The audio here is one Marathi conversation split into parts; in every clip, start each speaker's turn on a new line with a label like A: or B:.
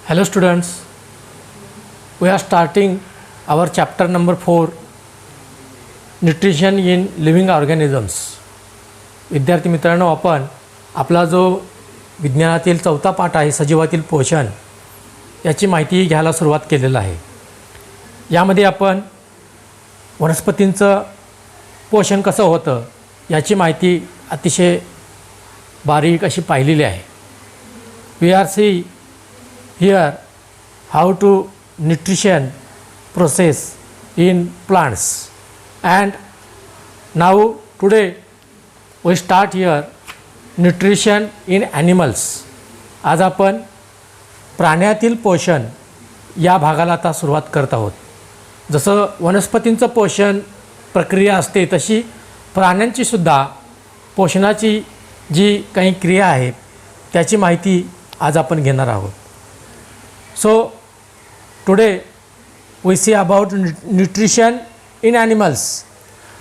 A: Hello students, we are starting our chapter number 4, Nutrition in Living Organisms. विद्यार्थी मित्रांनो, आपण आपला जो विज्ञानातील चौथा पाठ आहे सजीवातील पोषण याची माहिती घ्यायला सुरुवात केलेला आहे. यामध्ये आपण वनस्पतींचं पोषण कसं होतं याची माहिती अतिशय बारीक अशी पाहिलेली आहे. We are see here how to nutrition process in plants, and now today we start here nutrition in animals. आज आपण प्राण्यातील पोषण या भागाला आता सुरुवात करत आहोत. जसं वनस्पतींचं पोषण प्रक्रिया असते तशी प्राण्यांची सुद्धा पोषणाची जी काही क्रिया आहे त्याची माहिती आज आपण घेणार आहोत. So today we see about nutrition in animals.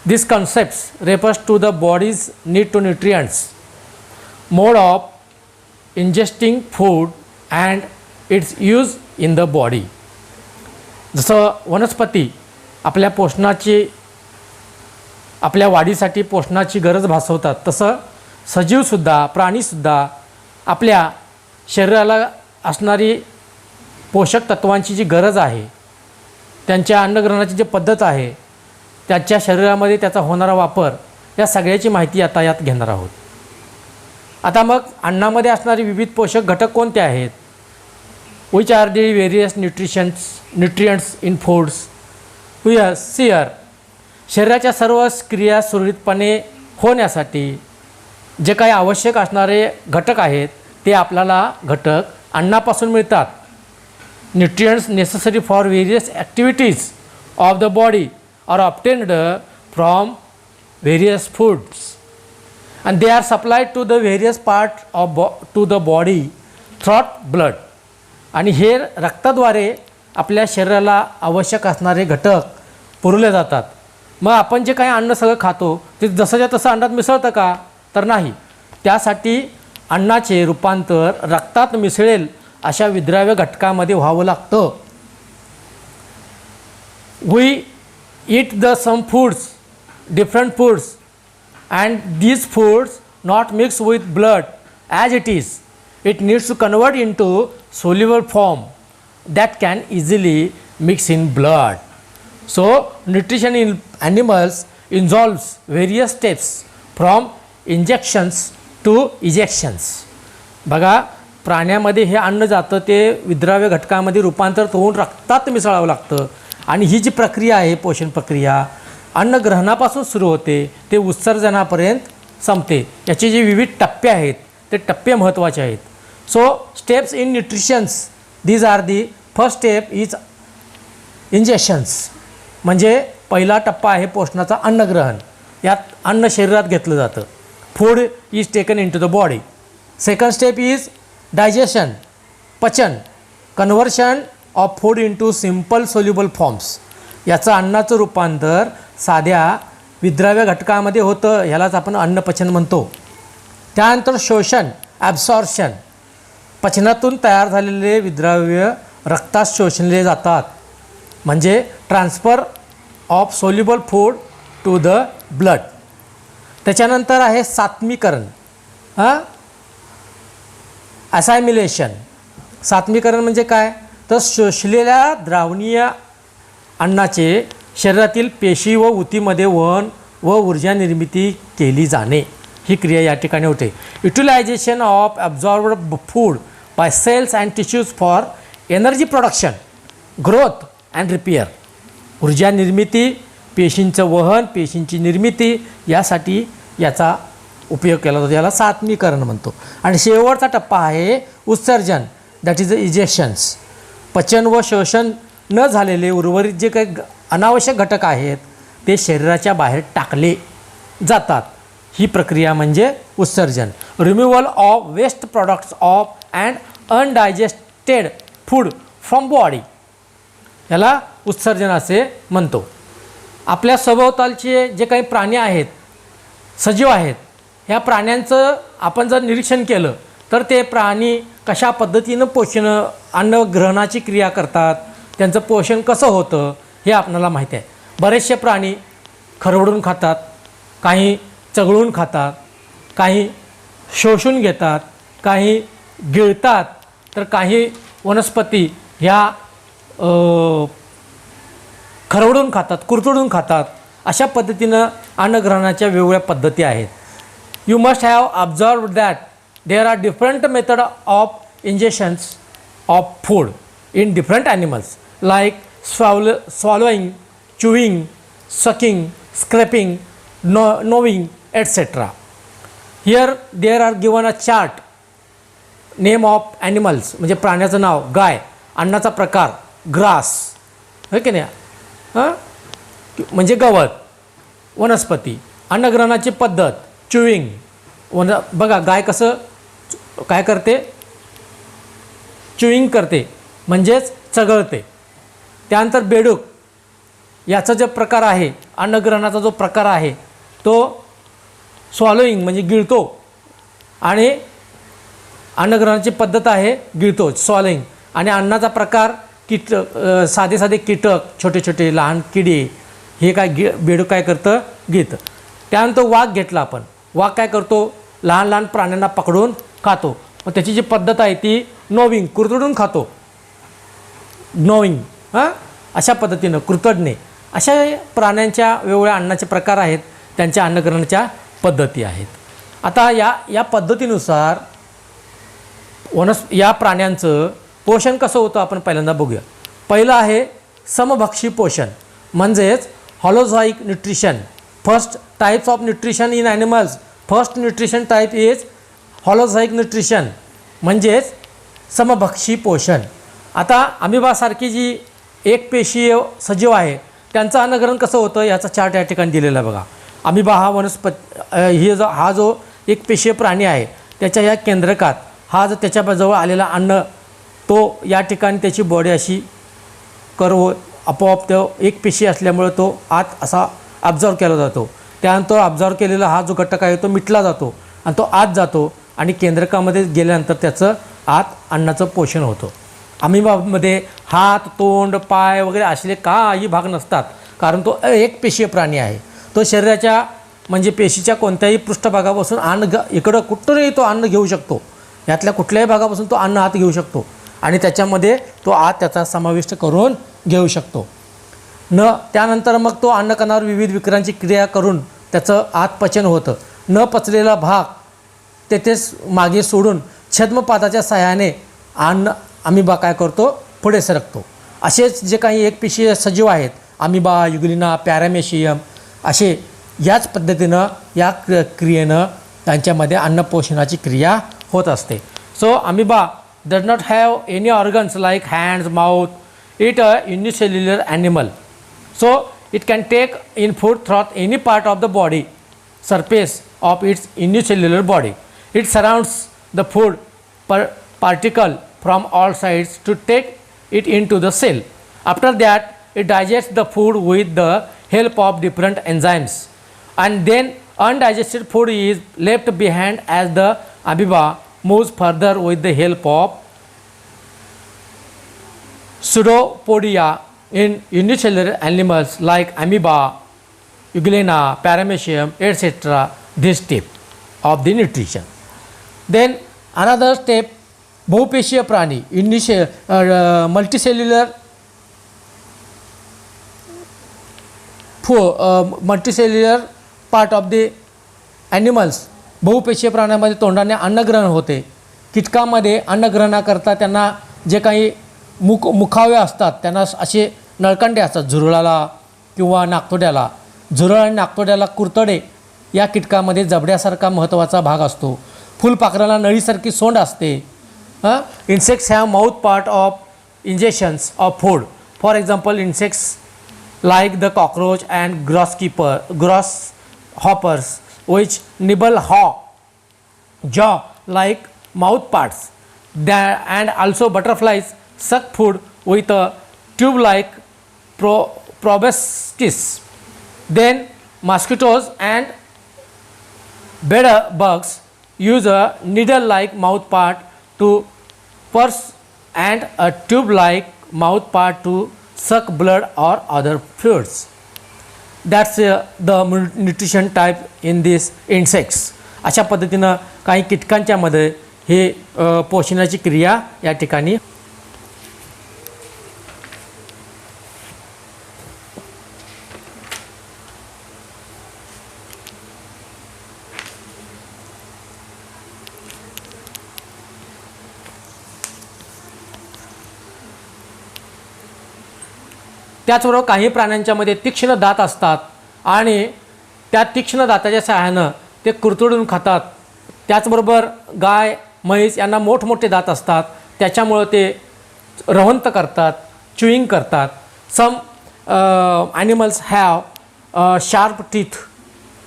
A: This concepts refers to the body's need to nutrients, mode of ingesting food and its use in the body. जसं वनस्पती आपल्या पोषणाची आपल्या वाढीसाठी पोषणाची गरज भासवतात, तसं सजीवसुद्धा प्राणीसुद्धा आपल्या शरीराला असणारी पोषक तत्वांची जी गरज आहे, त्यांच्या अन्नग्रहणाची जी पद्धत आहे, त्याच्या शरीरामध्ये त्याचा होणारा वापर, या सगळ्याची माहिती आता यात घेणार आहोत. आता मग अन्नामध्ये असणारे विविध पोषक घटक कोणते आहेत? Which are the various nutrients in foods we see here. शरीराच्या सर्व क्रिया सुरळीतपणे होण्यासाठी जे काही आवश्यक असणारे घटक आहेत ते आपल्याला घटक अन्नापासून मिळतात. Nutrients necessary for various activities of the body are obtained from various foods, and they are supplied to the various parts of to the body through blood. आणि हे रक्ताद्वारे आपल्या शरीराला आवश्यक असणारे घटक पुरवले जातात. मग आपण जे काही अन्न सगळं खातो ते जसंच्या तसं अन्नात मिसळतं का? तर नाही. त्यासाठी अन्नाचे रूपांतर रक्तात मिसळेल अशा विद्राव्य घटकामध्ये व्हावं लागतं. We eat the some foods, different foods, and these foods not mix with blood as it is. It needs to convert in to soluble form that can easily mix in blood. So nutrition in animals involves various steps from ingestions to egestions. बघा, प्राण्यामध्ये हे अन्न जातं ते विद्राव्य घटकामध्ये रूपांतर होऊन रक्तात मिसळावं लागतं, आणि ही जी प्रक्रिया आहे पोषण प्रक्रिया अन्नग्रहणापासून सुरू होते ते उत्सर्जनापर्यंत संपते. याचे जे विविध टप्पे आहेत ते टप्पे महत्त्वाचे आहेत. So steps in nutritions, these are the first step is injections. म्हणजे पहिला टप्पा आहे पोषणाचा अन्नग्रहण. यात अन्न शरीरात घेतलं जातं. Food is taken in to the body. Second step is digestion, पचन, conversion of food into simple soluble forms. याचं अन्नाचं रूपांतर साध्या विद्राव्य घटकामध्ये होतं, ह्यालाच आपण अन्नपचन म्हणतो. त्यानंतर शोषण, ॲब्सॉर्प्शन, पचनातून तयार झालेले विद्राव्य रक्तात शोषले जातात, म्हणजे transfer of soluble food to the blood. त्याच्यानंतर आहे सात्मीकरण, असायमिलेशन. सात्मीकरण म्हणजे काय? तर शोषलेल्या द्रावणीय अन्नाचे शरीरातील पेशी व ऊतीमध्ये वहन व ऊर्जा निर्मिती केली जाणे, ही क्रिया या ठिकाणी होते. Utilization of absorbed food by cells and tissues for energy production, growth and repair. ऊर्जा निर्मिती, पेशींचं वहन, पेशींची निर्मिती यासाठी याचा उपयोग केला जातो. याला सात्मीकरण म्हणतो. आणि शेवटचा टप्पा आहे उत्सर्जन, दॅट इज द इजेक्शन्स. पचन व शोषण न झालेले उर्वरित जे काही अनावश्यक घटक आहेत ते शरीराच्या बाहेर टाकले जातात. ही प्रक्रिया म्हणजे उत्सर्जन. Removal of waste products of and undigested food from body, याला उत्सर्जन असे म्हणतो. आपल्या सभोवतालचे जे काही प्राणी आहेत, सजीव आहेत, ह्या प्राण्यांचं आपण जर निरीक्षण केलं तर ते प्राणी कशा पद्धतीनं अन्नग्रहणाची क्रिया करतात, त्यांचं पोषण कसं होतं हे आपल्याला माहिती आहे. बरेचसे प्राणी खरवडून खातात, काही चघळून खातात, काही शोषून घेतात, काही गिळतात, तर काही वनस्पती ह्या खरवडून खातात, कुरतडून खातात. अशा पद्धतीनं अन्नग्रहणाच्या वेगवेगळ्या पद्धती आहेत. You must have observed that there are different method of ingestions of food in different animals like swallowing, chewing, sucking, scraping, gnawing, etc. Here there are given a chart. Name of animals म्हणजे प्राण्याचं नाव गाय, अन्नाचा प्रकार ग्रास, हो की नाही, हां म्हणजे गवत, वनस्पती, अन्नग्रहणाची पद्धत च्युईंग, बघा गाय कसं काय करते, च्युईंग करते म्हणजेच चघळते. त्यानंतर बेडूक, याचा जो प्रकार आहे, अन्नग्रहणाचा जो प्रकार आहे तो स्वॉलोईंग म्हणजे गिळतो, आणि अन्नग्रहणाची पद्धत आहे गिळतो स्वॉलोईंग. आणि अन्नाचा प्रकार साधे साधे कीटक, छोटे छोटे लहान किडे, हे काय बेडूक काय करतं, गिळतं. त्यानंतर वाघ घेतला आपण, वाघ काय करतो, लहान लहान प्राण्यांना पकडून खातो. मग त्याची जी पद्धत आहे ती नोविंग, कुरतडून खातो, नोविंग, अशा पद्धतीनं कुरतडणे. अशा प्राण्यांच्या वेगवेगळ्या अन्नाचे प्रकार आहेत, त्यांच्या अन्नग्रहणाच्या पद्धती आहेत. आता या पद्धतीनुसार या प्राण्यांचं पोषण कसं होतं आपण पहिल्यांदा बघूया. पहिलं आहे समभक्षी पोषण म्हणजेच holozoic nutrition. First types of nutrition in animals, first nutrition type is holozoic nutrition म्हणजेच समभक्षी पोषण. आता अमिबासारखी जी एकपेशीय सजीव आहे त्यांचं अन्नग्रहण कसं होतं याचा चार्ट या ठिकाणी दिलेला बघा. अमिबा हा हा जो एकपेशीय प्राणी आहे त्याच्या या केंद्रकात हा जो त्याच्याजवळ आलेला अन्न, तो या ठिकाणी त्याची बॉडी अशी कर्व आपोआप तो एकपेशी असल्यामुळे तो आत असा ऑब्झर्व केला जातो. त्यानंतर ऑब्झर्व केलेला हा जो घटक आहे तो मिटला जातो आणि तो आत जातो आणि केंद्रकामध्ये गेल्यानंतर त्याचं आत अन्नाचं पोषण होतं. अमिबामध्ये हात, तोंड, पाय वगैरे असले काही भाग नसतात, कारण तो एकपेशीय प्राणी आहे. तो शरीराच्या म्हणजे पेशीच्या कोणत्याही पृष्ठभागापासून इकडं कुठंही तो अन्न घेऊ शकतो, यातल्या कुठल्याही भागापासून तो अन्न आत घेऊ शकतो आणि त्याच्यामध्ये तो आत त्याचा समाविष्ट करून घेऊ शकतो. त्यानंतर मग तो अन्नकणावर विविध विक्रांची क्रिया करून त्याचं आत पचन होतं. न पचलेला भाग तेथेच मागे सोडून छद्मपादाच्या सहाय्याने अमिबा काय करतो, पुढे सरकतो. असेच जे काही एकपेशीय सजीव आहेत, अमिबा, युग्लिना, पॅरामेशियम, असे याच पद्धतीनं या क्रियेनं त्यांच्यामध्ये अन्नपोषणाची क्रिया होत असते. So amoeba does not have any organs like hands, mouth. It a unicellular animal, so it can take in food throughout any part of the body surface of its unicellular body. It surrounds the food particle from all sides to take it into the cell. After that, it digests the food with the help of different enzymes, and then undigested food is left behind as the amoeba moves further with the help of pseudopodia in unicellular animals like amoeba, Euglena, Paramecium, etc. This step of the nutrition. Then another step, बहुपेशीय प्राणी, multicellular part of the animals. बहुपेशीय प्राण्यामध्ये तोंडाने अन्नग्रहण होते. कीटकामध्ये अन्नग्रहणाकरता त्यांना जे काही मुखावे असतात त्यांना असे नळकांडे असतात, झुरळाला किंवा नाकतोड्याला. झुरळ आणि नाकतोड्याला कुरतडे या कीटकामध्ये जबड्यासारखा महत्त्वाचा भाग असतो. फुलपाखराला नळीसारखी सोंड असते. Insects have mouth part of ingestions of food. For example insects like the cockroach and gross hoppers which nibble jaw like mouth parts. And also butterflies suck food with a tube like proboscis. Then mosquitoes and bed bugs use a needle-like mouth part to purse and a tube-like mouth part to suck blood or other fluids. That's the nutrition type in these insects. अशा पद्धतीनं काही कीटकांच्या मध्ये हे पोषणाची क्रिया या ठिकाणी. त्याचबरोबर काही प्राण्यांच्या मध्ये तीक्ष्ण दात असतात आणि त्या तीक्ष्ण दाताच्या सहाय्यानं ते कुरतडून खातात. त्याचबरोबर गाय म्हैस यांना मोठमोठे दात असतात, त्याच्यामुळं ते रवंत करतात, च्युईंग करतात. Some animals have sharp teeth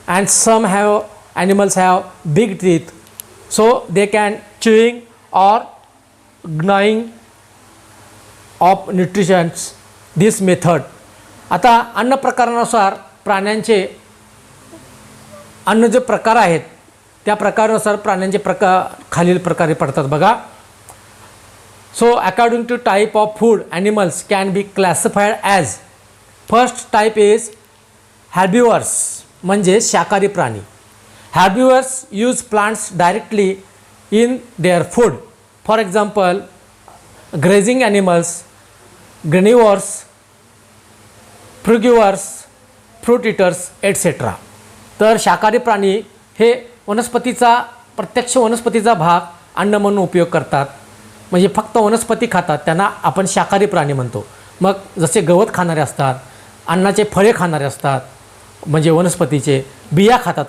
A: and some animals have big teeth, so they can chewing or gnawing of nutritions this method. आता अन्न प्रकारानुसार प्राण्यांचे अन्न जे प्रकार आहेत त्या प्रकारानुसार प्राण्यांचे खालील प्रकारे पडतात बघा. So according to type of food animals can be classified as. First type is herbivores म्हणजे शाकाहारी प्राणी. Herbivores use plants directly in their food. For example grazing animals, granivores, frugivores, fruit eaters etcetera. तर शाकाहारी प्राणी हे वनस्पतीचा प्रत्यक्ष वनस्पतीचा भाग अन्न म्हणून उपयोग करतात, म्हणजे फक्त वनस्पती खातात, त्यांना आपण शाकाहारी प्राणी म्हणतो. मग जसे गवत खाणारे असतात, अन्नाचे फळे खाणारे असतात, म्हणजे वनस्पतीचे बिया खातात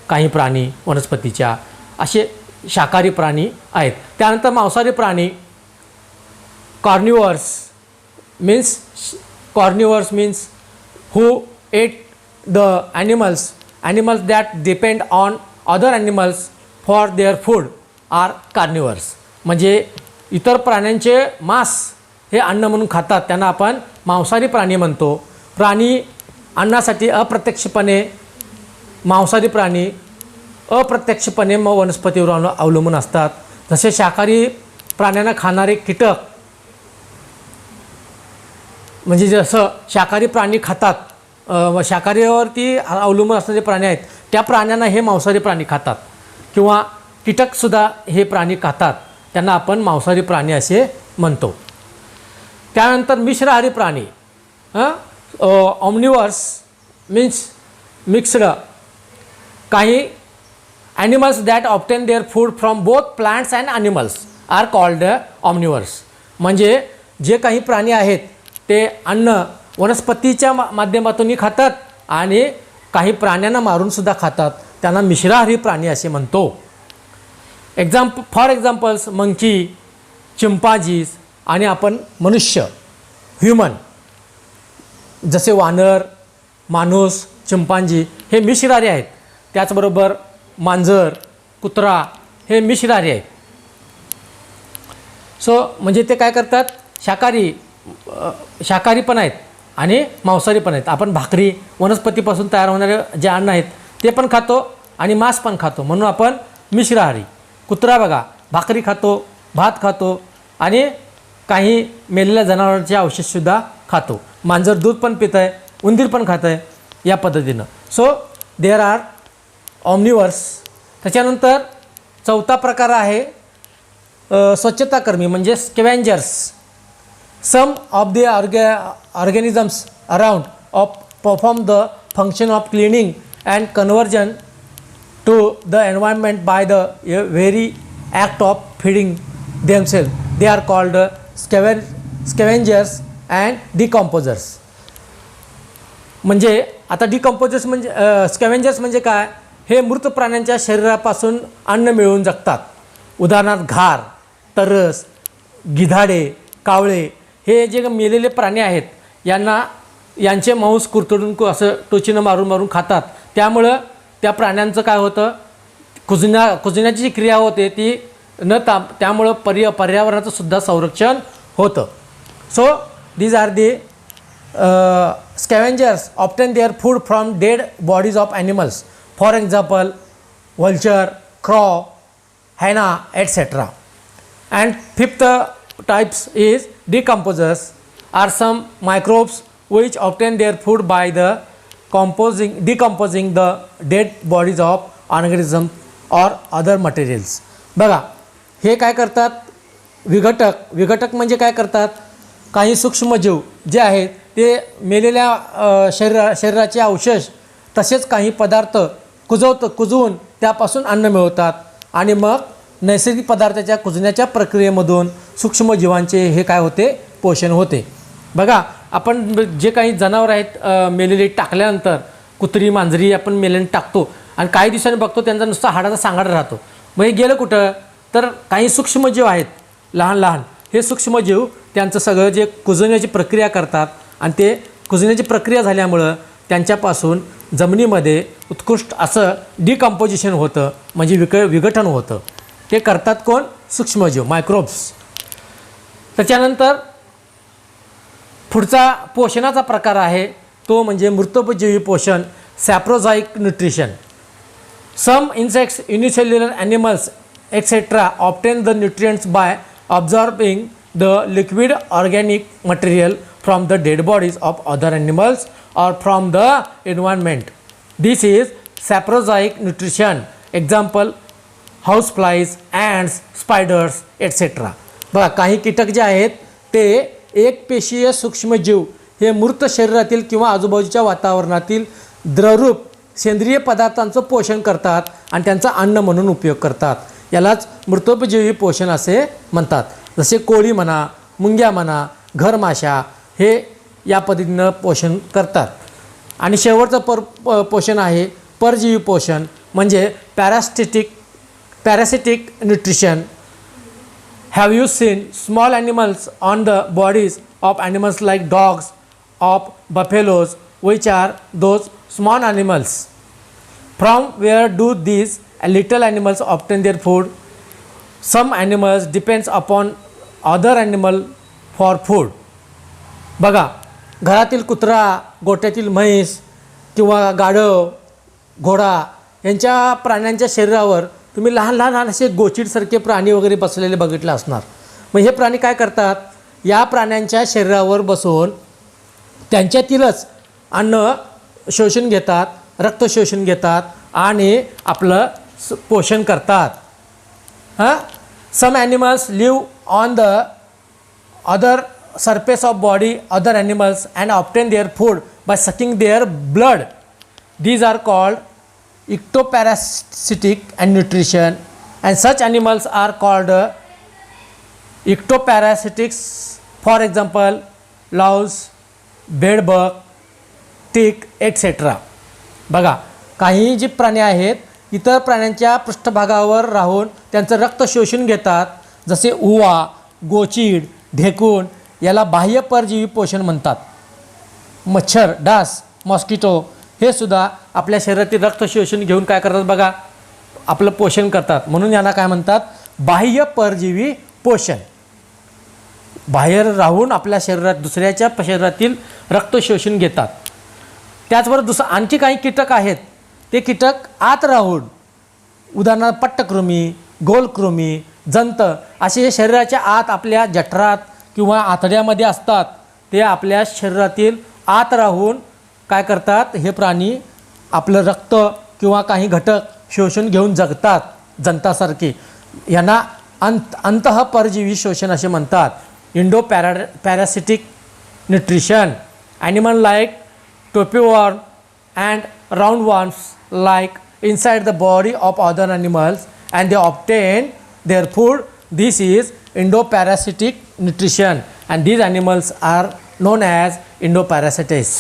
A: काही प्राणी वनस्पतीच्या, असे शाकाहारी प्राणी आहेत. त्यानंतर मांसाहारी प्राणी carnivores means who ate the animals that depend on other animals for their food are carnivores. म्हणजे इतर प्राण्यांचे मांस हे अन्न म्हणून खातात, त्यांना आपण मांसाहारी प्राणी म्हणतो. प्राणी अन्नासाठी अप्रत्यक्षपणे मांसाहारी प्राणी अप्रत्यक्षपणे मग वनस्पतीवर अवलंबून असतात. जसे शाकाहारी प्राण्यांना खाणारे कीटक, म्हणजे जसं शाकाहारी प्राणी खातात, शाकाहारीवरती अवलंबून असणारे प्राणी आहेत, त्या प्राण्यांना हे मांसाहारी प्राणी खातात. किंवा कीटकसुद्धा हे प्राणी खातात, त्यांना आपण मांसाहारी प्राणी असे म्हणतो. त्यानंतर मिश्राहारी प्राणी ऑमनिवर्स मीन्स मिक्स्ड. काही animals that obtain their food from both plants and animals are called omnivores. म्हणजे जे काही प्राणी आहेत ते अन्न वनस्पतीच्या माध्यमातूनही खातात आणि काही प्राण्यांना मारूनसुद्धा खातात, त्यांना मिश्राहारी प्राणी असे म्हणतो. फॉर एक्झाम्पल्स मंकी, चिंपांजीज आणि आपण मनुष्य ह्युमन, जसे वानर, माणूस, चिंपांजी हे मिश्राहारी आहेत. त्याचबरोबर मांजर, कुत्रा हे मिश्राहारी आहेत. सो म्हणजे ते काय करतात, शाकाहारी पण आहेत आणि मांसाहारी पण आहेत. आपण भाकरी, वनस्पतीपासून तयार होणारे जे अन्न आहेत ते पण खातो आणि मांस पण खातो, म्हणून आपण मिश्राहारी. कुत्रा बघा भाकरी खातो, भात खातो आणि काही मेलेल्या जनावरांचे अवशेषसुद्धा खातो. मांजर दूध पण पितं आहे, उंदीर पण खातं आहे, या पद्धतीनं. So there are omnivores. त्याच्यानंतर चौथा प्रकार आहे स्वच्छताकर्मी म्हणजे स्कॅव्हेंजर्स. Some of the organisms around perform the function of cleaning and conversion to the environment by the very act of feeding themselves. They are called scavengers and decomposers. म्हणजे आता डिकम्पोजर्स म्हणजे स्कॅव्हेंजर्स म्हणजे काय, हे मृत प्राण्यांच्या शरीरापासून अन्न मिळवून जगतात. उदाहरणार्थ घार, तरस, गिधाडे, कावळे हे जे मेलेले प्राणी आहेत यांचे मांस कुरतडून असं टोचीनं मारून खातात. त्यामुळं त्या प्राण्यांचं काय होतं, कुजण्याची जी क्रिया होते ती त्यामुळं पर्यावरणाचं सुद्धा संरक्षण होतं. So these are the scavengers obtain their food from dead bodies of animals. For example vulture, crow, hyena, etc. And fifth types is decomposers are some microbes which obtain their food by the decomposing the dead bodies of organisms or other materials. बघा हे काय करतात, विघटक म्हणजे काय करतात, काही सूक्ष्मजीव जे आहेत ते मेलेल्या शरीराचे अवशेष तसेच काही पदार्थ कुजवून त्यापासून अन्न मिळवतात आणि मग नैसर्गिक पदार्थाच्या कुजण्याच्या प्रक्रियेमधून सूक्ष्मजीवांचे हे काय होते, पोषण होते. बघा आपण जे काही जनावर आहेत मेलेली टाकल्यानंतर कुत्री मांजरी आपण मेलेली टाकतो आणि काही दिवसांनी बघतो त्यांचा नुसता हाडाचा सांगाडा राहतो. मग हे गेलं कुठं, तर काही सूक्ष्मजीव आहेत लहान लहान, हे सूक्ष्मजीव त्यांचं सगळं जे कुजण्याची प्रक्रिया करतात आणि ते कुजण्याची प्रक्रिया झाल्यामुळं त्यांच्यापासून जमिनीमध्ये उत्कृष्ट असं डिकम्पोजिशन होतं, म्हणजे विघटन होतं. ते करतात कोण, सूक्ष्मजीव, मायक्रोब्स. त्याच्यानंतर पुढचा पोषणाचा प्रकार आहे तो म्हणजे मृतोपजीवी पोषण, saprozoic nutrition. Some insects, unicellular animals etcetera obtain the nutrients by absorbing the liquid organic material from the dead bodies of other animals or from the environment. This is saprozoic nutrition. Example, houseflies, ants, spiders, etc. बघा काही कीटक जे आहेत ते एकपेशीय सूक्ष्मजीव हे मृत शरीरातील किंवा आजूबाजूच्या वातावरणातील द्रवरूप सेंद्रिय पदार्थांचं पोषण करतात आणि त्यांचा अन्न म्हणून उपयोग करतात. यालाच मृतोपजीवी पोषण असे म्हणतात. जसे कोळी म्हणा, मुंग्या म्हणा, घरमाशा हे या पद्धतीनं पोषण करतात. आणि शेवटचं पोषण आहे परजीवी पोषण, म्हणजे parasitic nutrition. Have you seen small animals on the bodies of animals like dogs, of buffaloes, which are those small animals. From where do these little animals obtain their food? Some animals depends upon other animal for food. बघा घरातील कुत्रा, गोठ्यातील म्हैस किंवा गाढव, घोडा यांच्या प्राण्यांच्या शरीरावर तुम्ही लहान लहान असे गोचिडसारखे प्राणी वगैरे बसलेले बघितले असणार. मग हे प्राणी काय करतात, या प्राण्यांच्या शरीरावर बसून त्यांच्यातीलच अन्न शोषून घेतात, रक्त शोषून घेतात आणि आपलं पोषण करतात. Some animals live on the other surface of body other animals and obtain their food by sucking their blood. These are called ectoparasitic and nutrition, and such animals are called ectoparasitics. For example, louse, bedbug, tick, etc. बघा काही जी प्राणी आहेत इतर प्राण्यांच्या पृष्ठभागावर राहून त्यांचं रक्त शोषून घेतात, जसे उवा, गोचीड, ढेकूण, याला बाह्य परजीवी पोषण म्हणतात. मच्छर, डास, मॉस्किटो हे सुद्धा आपल्या शरीरातील रक्त शोषून घेऊन काय करतात बघा, आपलं पोषण करतात. म्हणून यांना काय म्हणतात, बाह्य परजीवी पोषण. बाहेर राहून आपल्या शरीरात दुसऱ्याच्या शरीरातील रक्त शोषून घेतात. त्याचबरोबर आणखी काही कीटक आहेत, ते कीटक आत राहून, उदाहरणार्थ पट्टकृमी, गोलकृमी, जंत असे शरीराच्या आत आपल्या जठरात किंवा आतड्यामध्ये असतात. ते आपल्या शरीरातील आत राहून काय करतात, हे प्राणी आपलं रक्त किंवा काही घटक शोषून घेऊन जगतात जंतासारखे. यांना अंतःपरजीवी शोषण असे म्हणतात. Parasitic nutrition. Animal like tapeworm and round worms like inside the body of other animals and they obtain their food. This is endoparasitic nutrition, and these animals are known as endoparasites.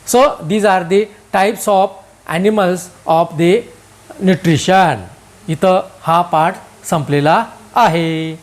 A: So these are the types of animals of the nutrition. इथं हा पाठ संपलेला आहे.